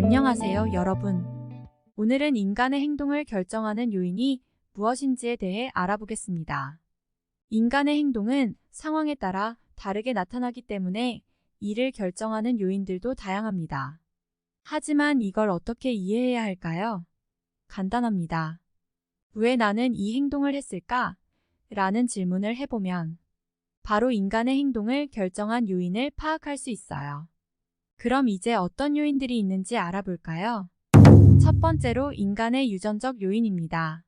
안녕하세요, 여러분. 오늘은 인간의 행동을 결정하는 요인이 무엇인지에 대해 알아보겠습니다. 인간의 행동은 상황에 따라 다르게 나타나기 때문에 이를 결정하는 요인들도 다양합니다. 하지만 이걸 어떻게 이해해야 할까요? 간단합니다. 왜 나는 이 행동을 했을까? 라는 질문을 해보면 바로 인간의 행동을 결정한 요인을 파악할 수 있어요. 그럼 이제 어떤 요인들이 있는지 알아볼까요? 첫 번째로 인간의 유전적 요인입니다.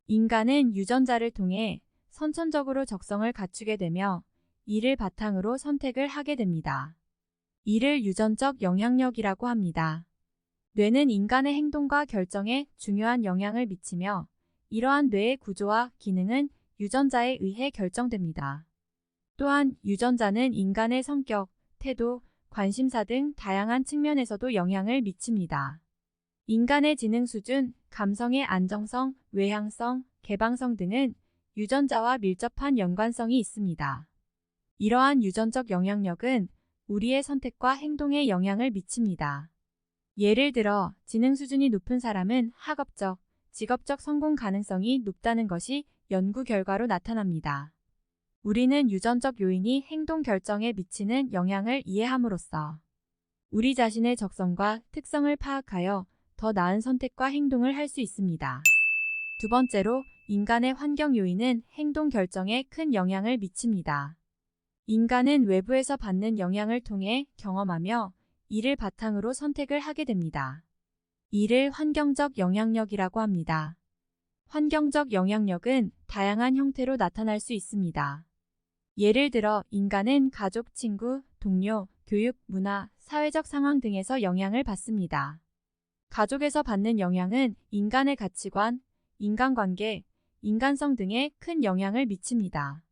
인간은 유전자를 통해 선천적으로 적성을 갖추게 되며 이를 바탕으로 선택을 하게 됩니다. 이를 유전적 영향력이라고 합니다. 뇌는 인간의 행동과 결정에 중요한 영향을 미치며 이러한 뇌의 구조와 기능은 유전자에 의해 결정됩니다. 또한 유전자는 인간의 성격, 태도, 관심사 등 다양한 측면에서도 영향을 미칩니다. 인간의 지능 수준, 감성의 안정성, 외향성, 개방성 등은 유전자와 밀접한 연관성이 있습니다. 이러한 유전적 영향력은 우리의 선택과 행동에 영향을 미칩니다. 예를 들어 지능 수준이 높은 사람은 학업적, 직업적 성공 가능성이 높다는 것이 연구 결과로 나타납니다. 우리는 유전적 요인이 행동 결정에 미치는 영향을 이해함으로써 우리 자신의 적성과 특성을 파악하여 더 나은 선택과 행동을 할 수 있습니다. 두 번째로 인간의 환경 요인은 행동 결정에 큰 영향을 미칩니다. 인간은 외부에서 받는 영향을 통해 경험하며 이를 바탕으로 선택을 하게 됩니다. 이를 환경적 영향력이라고 합니다. 환경적 영향력은 다양한 형태로 나타날 수 있습니다. 예를 들어 인간은 가족, 친구, 동료, 교육, 문화, 사회적 상황 등에서 영향을 받습니다. 가족에서 받는 영향은 인간의 가치관, 인간관계, 인간성 등에 큰 영향을 미칩니다.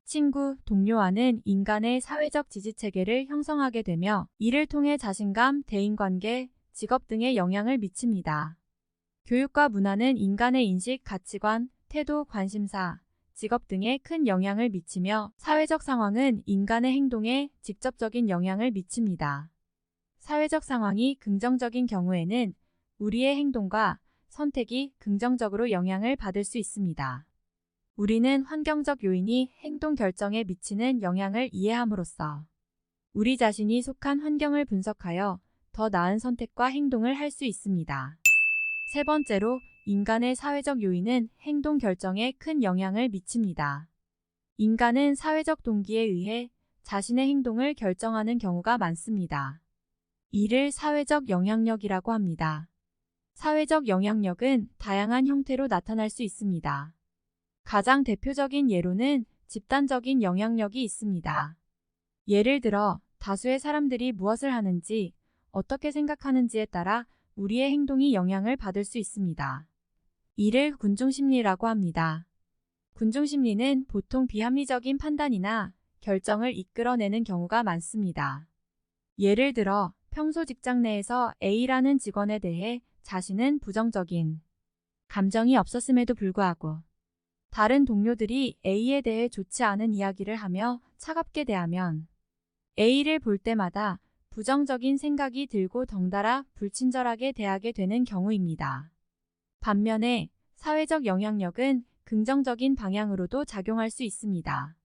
친구, 동료와는 인간의 사회적 지지체계를 형성하게 되며 이를 통해 자신감, 대인관계, 직업 등에 영향을 미칩니다. 교육과 문화는 인간의 인식, 가치관, 태도, 관심사, 직업 등에 큰 영향을 미치며 사회적 상황은 인간의 행동에 직접적인 영향을 미칩니다. 사회적 상황이 긍정적인 경우에는 우리의 행동과 선택이 긍정적으로 영향을 받을 수 있습니다. 우리는 환경적 요인이 행동 결정에 미치는 영향을 이해함으로써 우리 자신이 속한 환경을 분석하여 더 나은 선택과 행동을 할 수 있습니다. 세 번째로 인간의 사회적 요인은 행동 결정에 큰 영향을 미칩니다. 인간은 사회적 동기에 의해 자신의 행동을 결정하는 경우가 많습니다. 이를 사회적 영향력이라고 합니다. 사회적 영향력은 다양한 형태로 나타날 수 있습니다. 가장 대표적인 예로는 집단적인 영향력이 있습니다. 예를 들어 다수의 사람들이 무엇을 하는지, 어떻게 생각하는지에 따라 우리의 행동이 영향을 받을 수 있습니다. 이를 군중심리라고 합니다. 군중심리는 보통 비합리적인 판단이나 결정을 이끌어내는 경우가 많습니다. 예를 들어 평소 직장 내에서 A라는 직원에 대해 자신은 부정적인 감정이 없었음에도 불구하고 다른 동료들이 A에 대해 좋지 않은 이야기를 하며 차갑게 대하면 A를 볼 때마다 부정적인 생각이 들고 덩달아 불친절하게 대하게 되는 경우입니다. 반면에 사회적 영향력은 긍정적인 방향으로도 작용할 수 있습니다.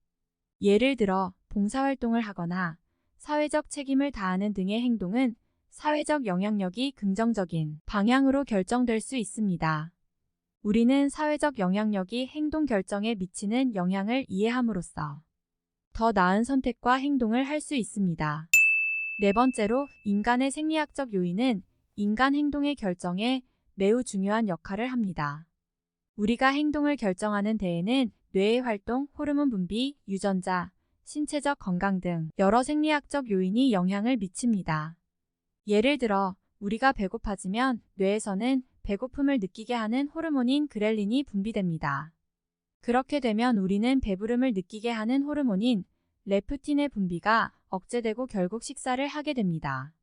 예를 들어 봉사활동을 하거나 사회적 책임을 다하는 등의 행동은 사회적 영향력이 긍정적인 방향으로 결정될 수 있습니다. 우리는 사회적 영향력이 행동 결정에 미치는 영향을 이해함으로써 더 나은 선택과 행동을 할 수 있습니다. 네 번째로 인간의 생리학적 요인은 인간 행동의 결정에 매우 중요한 역할을 합니다. 우리가 행동을 결정하는 데에는 뇌의 활동, 호르몬 분비, 유전자, 신체적 건강 등 여러 생리학적 요인이 영향을 미칩니다. 예를 들어 우리가 배고파지면 뇌에서는 배고픔을 느끼게 하는 호르몬인 그렐린이 분비됩니다. 그렇게 되면 우리는 배부름을 느끼게 하는 호르몬인 레프틴의 분비가 억제되고 결국 식사를 하게 됩니다.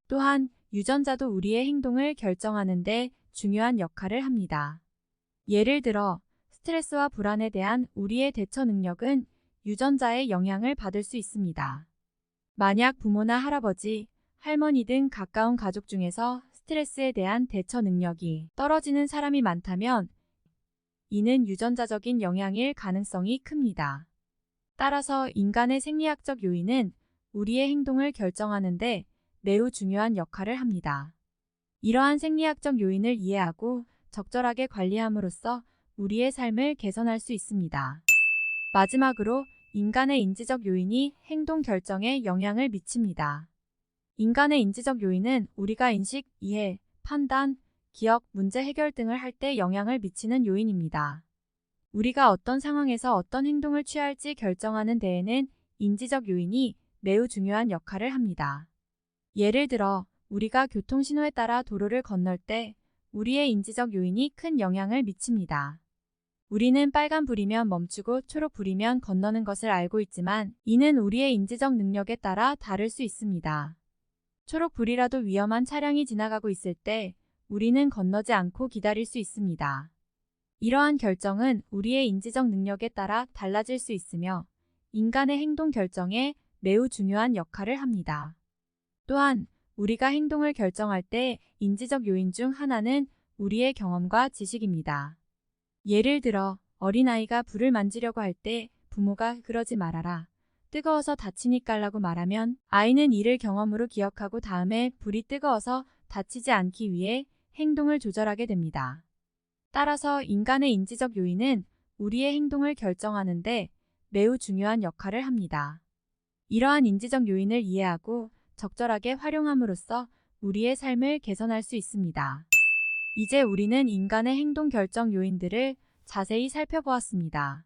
또한 유전자도 우리의 행동을 결정하는 데 중요한 역할을 합니다. 예를 들어 스트레스와 불안에 대한 우리의 대처 능력은 유전자의 영향을 받을 수 있습니다. 만약 부모나 할아버지, 할머니 등 가까운 가족 중에서 스트레스에 대한 대처 능력이 떨어지는 사람이 많다면 이는 유전자적인 영향일 가능성이 큽니다. 따라서 인간의 생리학적 요인은 우리의 행동을 결정하는데 매우 중요한 역할을 합니다. 이러한 생리학적 요인을 이해하고 적절하게 관리함으로써 우리의 삶을 개선할 수 있습니다. 마지막으로 인간의 인지적 요인이 행동 결정에 영향을 미칩니다. 인간의 인지적 요인은 우리가 인식, 이해, 판단, 기억, 문제 해결 등을 할 때 영향을 미치는 요인입니다. 우리가 어떤 상황에서 어떤 행동을 취할지 결정하는 데에는 인지적 요인이 매우 중요한 역할을 합니다. 예를 들어 우리가 교통신호에 따라 도로를 건널 때 우리의 인지적 요인이 큰 영향을 미칩니다. 우리는 빨간불이면 멈추고 초록불이면 건너는 것을 알고 있지만 이는 우리의 인지적 능력에 따라 다를 수 있습니다. 초록불이라도 위험한 차량이 지나가고 있을 때 우리는 건너지 않고 기다릴 수 있습니다. 이러한 결정은 우리의 인지적 능력에 따라 달라질 수 있으며 인간의 행동 결정에 매우 중요한 역할을 합니다. 또한 우리가 행동을 결정할 때 인지적 요인 중 하나는 우리의 경험과 지식입니다. 예를 들어 어린아이가 불을 만지려고 할 때 부모가 그러지 말아라, 뜨거워서 다치니 깔라고 말하면 아이는 이를 경험으로 기억하고 다음에 불이 뜨거워서 다치지 않기 위해 행동을 조절하게 됩니다. 따라서 인간의 인지적 요인은 우리의 행동을 결정하는데 매우 중요한 역할을 합니다. 이러한 인지적 요인을 이해하고 적절하게 활용함으로써 우리의 삶을 개선할 수 있습니다. 이제 우리는 인간의 행동 결정 요인들을 자세히 살펴보았습니다.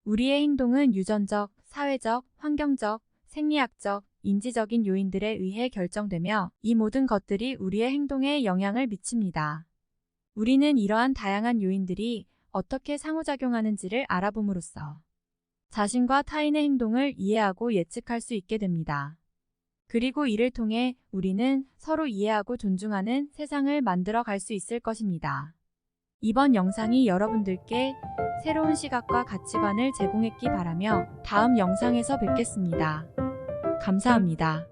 우리의 행동은 유전적, 사회적, 환경적, 생리학적, 인지적인 요인들에 의해 결정되며 이 모든 것들이 우리의 행동에 영향을 미칩니다. 우리는 이러한 다양한 요인들이 어떻게 상호작용하는지를 알아봄으로써 자신과 타인의 행동을 이해하고 예측할 수 있게 됩니다. 그리고 이를 통해 우리는 서로 이해하고 존중하는 세상을 만들어 갈 수 있을 것입니다. 이번 영상이 여러분들께 새로운 시각과 가치관을 제공했기 바라며 다음 영상에서 뵙겠습니다. 감사합니다.